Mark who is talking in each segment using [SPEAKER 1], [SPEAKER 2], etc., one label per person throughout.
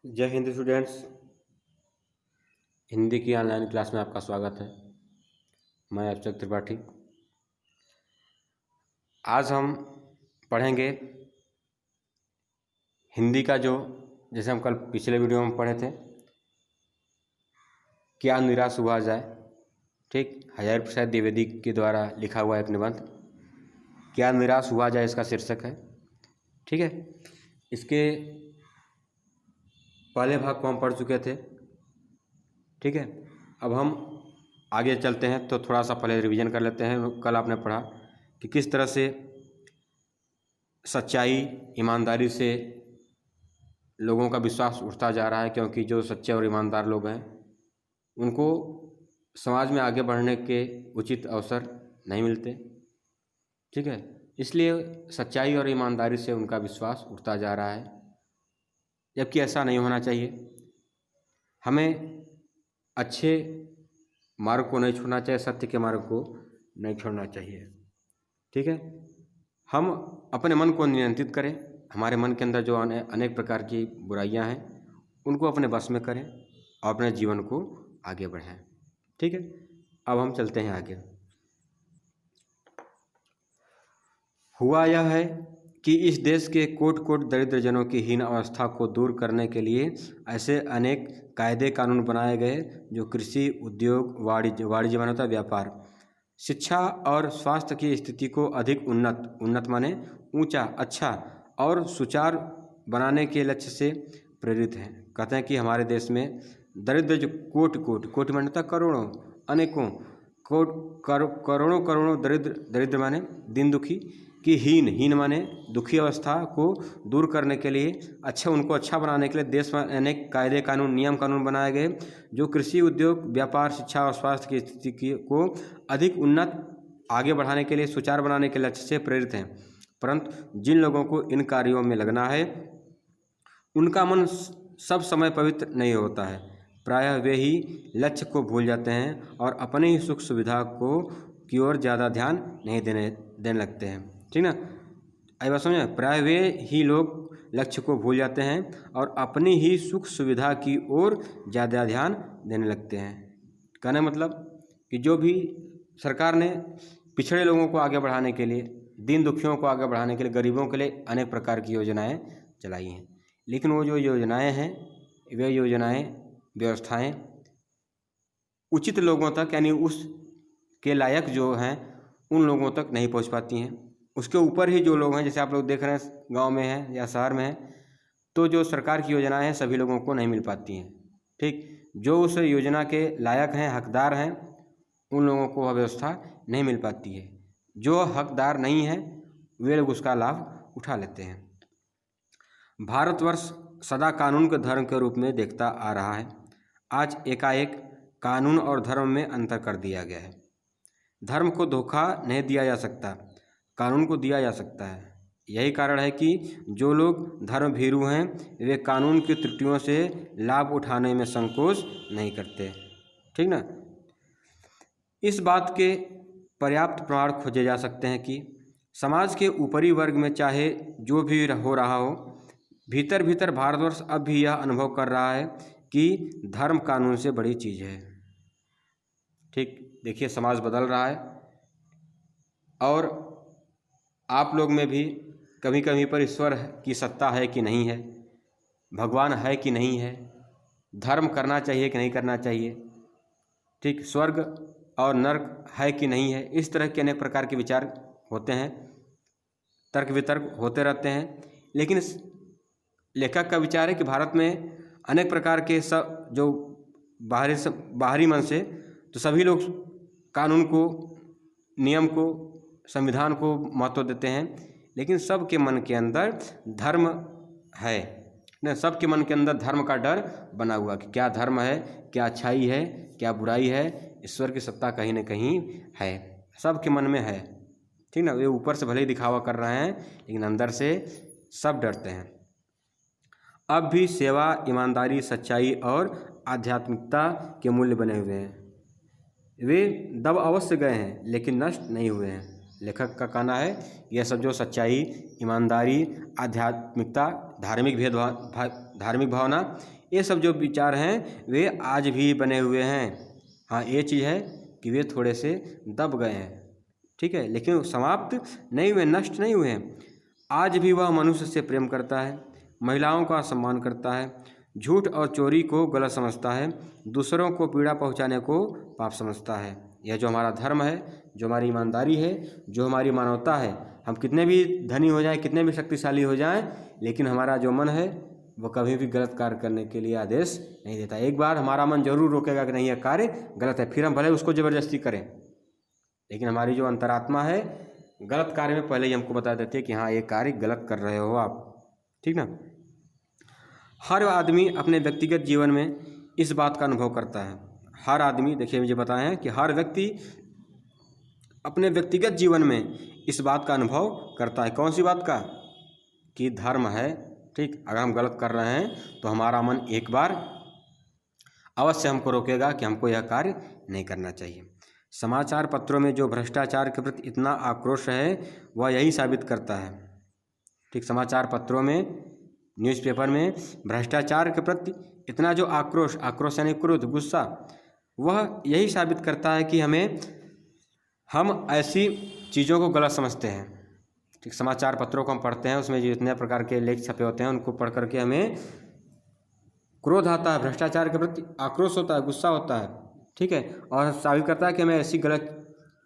[SPEAKER 1] जय हिंद स्टूडेंट्स। हिंदी की online class में आपका स्वागत है। मैं अभिषेक त्रिपाठी। आज हम पढ़ेंगे हिंदी का जैसे हम कल पिछले वीडियो में पढ़े थे, क्या निराश हुआ जाए। ठीक, हजारी प्रसाद द्विवेदी के द्वारा लिखा हुआ एक निबंध क्या निराश हुआ जाए, इसका शीर्षक है। ठीक है, इसके पहले भाग को हम पढ़ चुके थे। ठीक है, अब हम आगे चलते हैं तो थोड़ा सा पहले रिवीजन कर लेते हैं। कल आपने पढ़ा कि किस तरह से सच्चाई ईमानदारी से लोगों का विश्वास उठता जा रहा है, क्योंकि जो सच्चे और ईमानदार लोग हैं उनको समाज में आगे बढ़ने के उचित अवसर नहीं मिलते। ठीक है, इसलिए सच्चाई और ईमानदारी से उनका विश्वास उठता जा रहा है, जबकि ऐसा नहीं होना चाहिए। हमें अच्छे मार्ग को नहीं छोड़ना चाहिए, सत्य के मार्ग को नहीं छोड़ना चाहिए। ठीक है, हम अपने मन को नियंत्रित करें। हमारे मन के अंदर जो अनेक प्रकार की बुराइयां हैं उनको अपने बस में करें और अपने जीवन को आगे बढ़ाएं। ठीक है, अब हम चलते हैं आगे। हुआ यह है कि इस देश के कोट कोट दरिद्र जनों की हीन अवस्था को दूर करने के लिए ऐसे अनेक कायदे कानून बनाए गए जो कृषि, उद्योग, वाणिज्य मानवता, व्यापार, शिक्षा और स्वास्थ्य की स्थिति को अधिक उन्नत माने ऊंचा, अच्छा और सुचारू बनाने के लक्ष्य से प्रेरित हैं। कहते हैं कि हमारे देश में दरिद्र जो कोट मान्यता करोड़ों, अनेकों, करोड़ों करोड़ों दरिद्र माने दीन दुखी की हीन माने दुखी अवस्था को दूर करने के लिए, उनको अच्छा बनाने के लिए देश में अनेक कायदे कानून, नियम कानून बनाए गए जो कृषि, उद्योग, व्यापार, शिक्षा और स्वास्थ्य की स्थिति को अधिक उन्नत आगे बढ़ाने के लिए, सुचारू बनाने के लक्ष्य से प्रेरित हैं। परंतु जिन लोगों को इन कार्यों में लगना है उनका मन सब समय पवित्र नहीं होता है। प्रायः वे ही लक्ष्य को भूल जाते हैं और अपनी ही सुख सुविधा की ओर ज़्यादा ध्यान नहीं देने लगते हैं। ठीक ना, आई बात समझे। प्रायः वे ही लोग लक्ष्य को भूल जाते हैं और अपनी ही सुख सुविधा की ओर ज़्यादा ध्यान देने लगते हैं। कहने मतलब कि जो भी सरकार ने पिछड़े लोगों को आगे बढ़ाने के लिए, दीन दुखियों को आगे बढ़ाने के लिए, गरीबों के लिए अनेक प्रकार की योजनाएं चलाई हैं, लेकिन वो जो योजनाएं हैं, वे योजनाएं, व्यवस्थाएं उचित लोगों तक, यानी उस के लायक जो हैं उन लोगों तक नहीं पहुंच पाती हैं। उसके ऊपर ही जो लोग हैं, जैसे आप लोग देख रहे हैं गांव में हैं या शहर में हैं, तो जो सरकार की योजनाएं हैं सभी लोगों को नहीं मिल पाती हैं। ठीक, जो उस योजना के लायक हैं, हकदार हैं, उन लोगों को वह व्यवस्था नहीं मिल पाती है। जो हकदार नहीं है वे लोग उसका लाभ उठा लेते हैं। भारतवर्ष सदा कानून के धर्म के रूप में देखता आ रहा है। आज एकाएक कानून और धर्म में अंतर कर दिया गया है। धर्म को धोखा नहीं दिया जा सकता, कानून को दिया जा सकता है। यही कारण है कि जो लोग धर्म भीरू हैं वे कानून की त्रुटियों से लाभ उठाने में संकोच नहीं करते। ठीक ना, इस बात के पर्याप्त प्रमाण खोजे जा सकते हैं कि समाज के ऊपरी वर्ग में चाहे जो भी हो रहा हो, भीतर भीतर भारतवर्ष अब भी यह अनुभव कर रहा है कि धर्म कानून से बड़ी चीज़ है। ठीक, देखिए समाज बदल रहा है और आप लोग में भी कभी कभी पर ईश्वर की सत्ता है कि नहीं है, भगवान है कि नहीं है, धर्म करना चाहिए कि नहीं करना चाहिए, ठीक, स्वर्ग और नर्क है कि नहीं है, इस तरह के अनेक प्रकार के विचार होते हैं, तर्क वितर्क होते रहते हैं। लेकिन लेखक का विचार है कि भारत में अनेक प्रकार के सब जो बाहरी मन से तो सभी लोग कानून को, नियम को, संविधान को महत्व देते हैं, लेकिन सबके मन के अंदर धर्म है न, सबके मन के अंदर धर्म का डर बना हुआ कि क्या धर्म है, क्या अच्छाई है, क्या बुराई है। ईश्वर की सत्ता कहीं न कहीं है, सबके मन में है। ठीक ना, वे ऊपर से भले ही दिखावा कर रहे हैं लेकिन अंदर से सब डरते हैं। अब भी सेवा, ईमानदारी, सच्चाई और आध्यात्मिकता के मूल्य बने हुए हैं। वे दब अवश्य गए हैं लेकिन नष्ट नहीं हुए हैं। लेखक का कहना है यह सब जो सच्चाई, ईमानदारी, आध्यात्मिकता, धार्मिक भावना, ये सब जो विचार हैं वे आज भी बने हुए हैं। हाँ, ये चीज़ है कि वे थोड़े से दब गए हैं, ठीक है, लेकिन समाप्त नहीं हुए, नष्ट नहीं हुए हैं। आज भी वह मनुष्य से प्रेम करता है, महिलाओं का सम्मान करता है, झूठ और चोरी को गलत समझता है, दूसरों को पीड़ा पहुंचाने को पाप समझता है। यह जो हमारा धर्म है, जो हमारी ईमानदारी है, जो हमारी मानवता है, हम कितने भी धनी हो जाएं, कितने भी शक्तिशाली हो जाएं, लेकिन हमारा जो मन है वो कभी भी गलत कार्य करने के लिए आदेश नहीं देता। एक बार हमारा मन जरूर रोकेगा कि नहीं, यह कार्य गलत है, फिर हम भले उसको ज़बरदस्ती करें, लेकिन हमारी जो अंतरात्मा है गलत कार्य में पहले ही हमको बता देती है कि हाँ, ये कार्य गलत कर रहे हो आप, ठीक ना। हर आदमी अपने व्यक्तिगत जीवन में इस बात का अनुभव करता है। हर आदमी, देखिए मुझे बताया है कि हर व्यक्ति अपने व्यक्तिगत जीवन में इस बात का अनुभव करता है। कौन सी बात का? कि धर्म है, ठीक। अगर हम गलत कर रहे हैं तो हमारा मन एक बार अवश्य हमको रोकेगा कि हमको यह कार्य नहीं करना चाहिए। समाचार पत्रों में जो भ्रष्टाचार के प्रति इतना आक्रोश है वह यही साबित करता है, ठीक। समाचार पत्रों में, न्यूज़पेपर में भ्रष्टाचार के प्रति इतना जो आक्रोश यानी क्रोध, गुस्सा, वह यही साबित करता है कि हम ऐसी चीज़ों को गलत समझते हैं, ठीक। समाचार पत्रों को हम पढ़ते हैं, उसमें जितने प्रकार के लेख छपे होते हैं उनको पढ़ करके हमें क्रोध आता है, भ्रष्टाचार के प्रति आक्रोश होता है, गुस्सा होता है, ठीक है, और साबित करता है कि हमें ऐसी गलत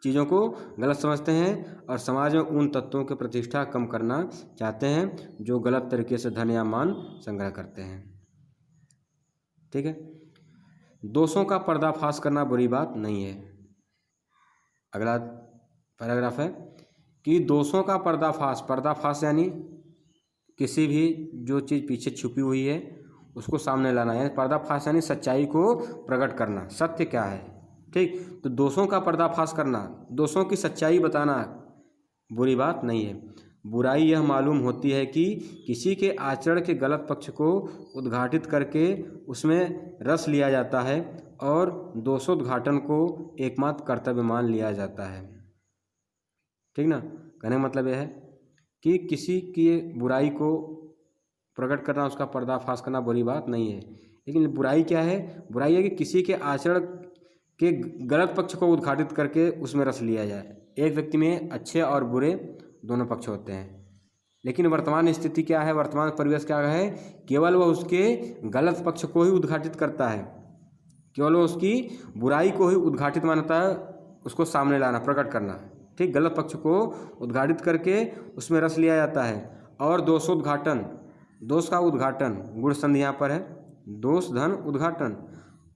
[SPEAKER 1] चीज़ों को गलत समझते हैं और समाज में उन तत्वों की प्रतिष्ठा कम करना चाहते हैं जो गलत तरीके से धन या मान संग्रह करते हैं, ठीक है। दोषों का पर्दाफाश करना बुरी बात नहीं है। अगला पैराग्राफ है कि दोषों का पर्दाफाश यानी किसी भी जो चीज़ पीछे छुपी हुई है उसको सामने लाना, यानी पर्दाफाश यानी सच्चाई को प्रकट करना, सत्य क्या है, ठीक। तो दोषों का पर्दाफाश करना, दोषों की सच्चाई बताना बुरी बात नहीं है। बुराई यह मालूम होती है कि किसी के आचरण के गलत पक्ष को उद्घाटित करके उसमें रस लिया जाता है और दोषोद्घाटन को एकमात्र कर्तव्य मान लिया जाता है, ठीक ना। कहने का मतलब यह है कि किसी की बुराई को प्रकट करना, उसका पर्दाफाश करना बुरी बात नहीं है, लेकिन बुराई क्या है? बुराई है कि किसी के आचरण के गलत पक्ष को उद्घाटित करके उसमें रस लिया जाए। एक व्यक्ति में अच्छे और बुरे दोनों पक्ष होते हैं, लेकिन वर्तमान स्थिति क्या है, वर्तमान परिवेश क्या है? केवल वह उसके गलत पक्ष को ही उद्घाटित करता है, केवल वो उसकी बुराई को ही उद्घाटित मानता है, उसको सामने लाना, प्रकट करना, ठीक। गलत पक्ष को उद्घाटित करके उसमें रस लिया जाता है। और दोषोद्घाटन, दोष का उद्घाटन, गुण संधि यहाँ पर है, दोष धन उद्घाटन,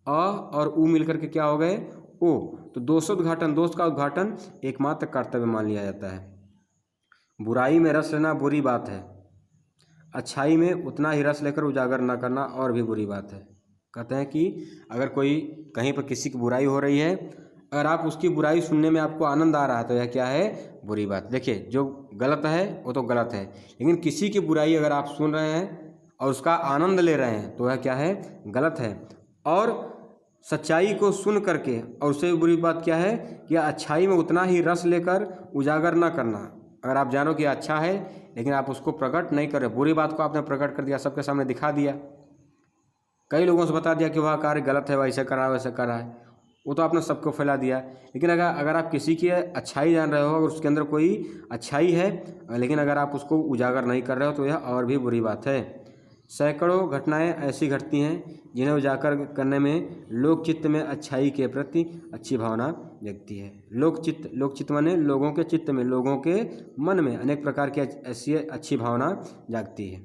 [SPEAKER 1] अ और उ मिलकर के क्या हो गए? ओ। तो दोषोद्घाटन, दोष का उद्घाटन एकमात्र कर्तव्य मान लिया जाता है। बुराई में रस लेना बुरी बात है, अच्छाई में उतना ही रस लेकर उजागर न करना और भी बुरी बात है। कहते हैं कि अगर कोई कहीं पर किसी की बुराई हो रही है, अगर आप उसकी बुराई सुनने में आपको आनंद आ रहा है तो यह क्या है? बुरी बात। देखिए, जो गलत है वो तो गलत है, लेकिन किसी की बुराई अगर आप सुन रहे हैं और उसका आनंद ले रहे हैं तो यह क्या है? गलत है। और सच्चाई को सुन करके, और उससे बुरी बात क्या है कि अच्छाई में उतना ही रस लेकर उजागर ना करना। अगर आप जानो कि अच्छा है लेकिन आप उसको प्रकट नहीं कर रहे, बुरी बात को आपने प्रकट कर दिया, सबके सामने दिखा दिया, कई लोगों से बता दिया कि वह कार्य गलत है, वैसे कर रहा है, वैसे कर रहा है, वो तो आपने सबको फैला दिया। लेकिन अगर आप किसी की अच्छाई जान रहे हो और उसके अंदर कोई अच्छाई है, लेकिन अगर आप उसको उजागर नहीं कर रहे हो तो यह और भी बुरी बात है। सैकड़ों घटनाएं ऐसी घटती हैं जिन्हें उजागर करने में लोकचित्त में अच्छाई के प्रति अच्छी भावना जगती है। लोकचित्त माने लोगों के चित्त में, लोगों के मन में अनेक प्रकार की ऐसी अच्छी भावना जागती है,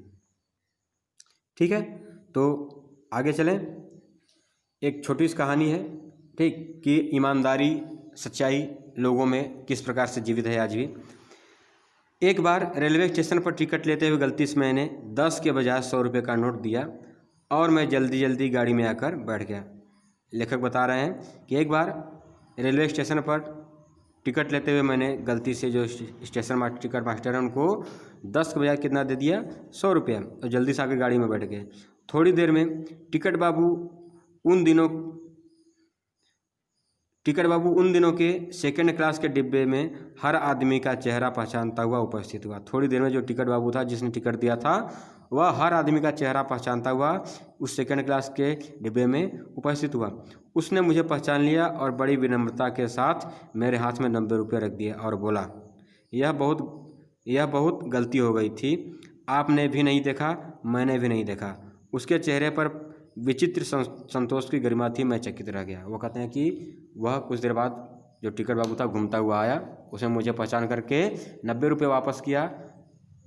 [SPEAKER 1] ठीक है। तो आगे चलें। एक छोटी सी कहानी है, ठीक, कि ईमानदारी, सच्चाई लोगों में किस प्रकार से जीवित है आज भी। एक बार रेलवे स्टेशन पर टिकट लेते हुए गलती से मैंने 10 के बजाय 100 रुपये का नोट दिया और मैं जल्दी जल्दी गाड़ी में आकर बैठ गया। लेखक बता रहे हैं कि एक बार रेलवे स्टेशन पर टिकट लेते हुए मैंने गलती से, जो स्टेशन टिकट मास्टर है उनको 10 के बजाय कितना दे दिया? 100 रुपये, और जल्दी से आकर गाड़ी में बैठ गए। थोड़ी देर में टिकट बाबू उन दिनों के सेकंड क्लास के डिब्बे में हर आदमी का चेहरा पहचानता हुआ उपस्थित हुआ। थोड़ी देर में जो टिकट बाबू था, जिसने टिकट दिया था, वह हर आदमी का चेहरा पहचानता हुआ उस सेकंड क्लास के डिब्बे में उपस्थित हुआ। उसने मुझे पहचान लिया और बड़ी विनम्रता के साथ मेरे हाथ में 90 रुपये रख दिए और बोला, यह बहुत गलती हो गई थी। आपने भी नहीं देखा, मैंने भी नहीं देखा। उसके चेहरे पर विचित्र संतोष की गरिमा थी। मैं चकित रह गया। वो कहते हैं कि वह कुछ देर बाद जो टिकट बाबू था घूमता हुआ आया, उसने मुझे पहचान करके 90 रुपये वापस किया,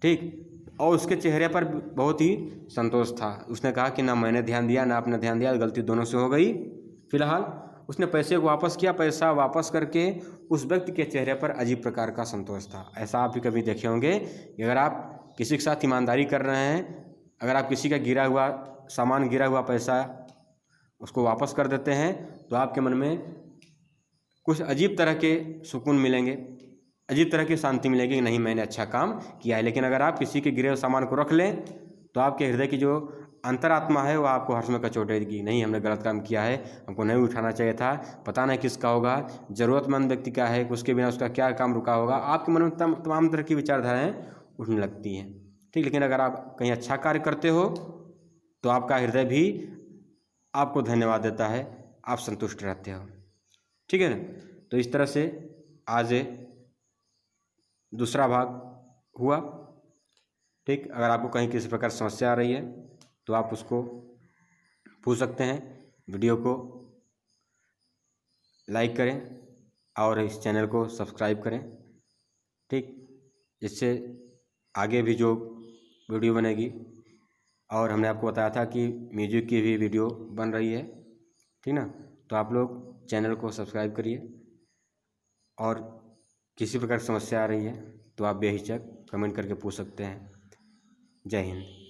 [SPEAKER 1] ठीक। और उसके चेहरे पर बहुत ही संतोष था। उसने कहा कि ना मैंने ध्यान दिया ना आपने ध्यान दिया, गलती दोनों से हो गई। फिलहाल उसने पैसे को वापस किया। पैसा वापस करके उस व्यक्ति के चेहरे पर अजीब प्रकार का संतोष था। ऐसा आप भी कभी देखे होंगे कि अगर आप किसी के साथ ईमानदारी कर रहे हैं, अगर आप किसी का गिरा हुआ सामान, गिरा हुआ पैसा उसको वापस कर देते हैं, तो आपके मन में कुछ अजीब तरह के सुकून मिलेंगे, अजीब तरह की शांति मिलेगी कि नहीं मैंने अच्छा काम किया है। लेकिन अगर आप किसी के गिरे हुए सामान को रख लें, तो आपके हृदय की जो अंतरात्मा है वो आपको हर समय कचोटेगी, नहीं हमने गलत काम किया है, हमको नहीं उठाना चाहिए था, पता नहीं किसका होगा, ज़रूरतमंद व्यक्ति का है, उसके बिना उसका क्या काम रुका होगा। आपके मन में तमाम तरह की विचारधाराएँ उठने लगती हैं, ठीक। लेकिन अगर आप कहीं अच्छा कार्य करते हो तो आपका हृदय भी आपको धन्यवाद देता है, आप संतुष्ट रहते हो, ठीक है ना। तो इस तरह से आज दूसरा भाग हुआ, ठीक। अगर आपको कहीं किसी प्रकार समस्या आ रही है तो आप उसको पूछ सकते हैं। वीडियो को लाइक करें और इस चैनल को सब्सक्राइब करें, ठीक। इससे आगे भी जो वीडियो बनेगी, और हमने आपको बताया था कि म्यूजिक की भी वीडियो बन रही है, ठीक ना। तो आप लोग चैनल को सब्सक्राइब करिए, और किसी प्रकार की समस्या आ रही है तो आप बेहिचक कमेंट करके पूछ सकते हैं। जय हिंद।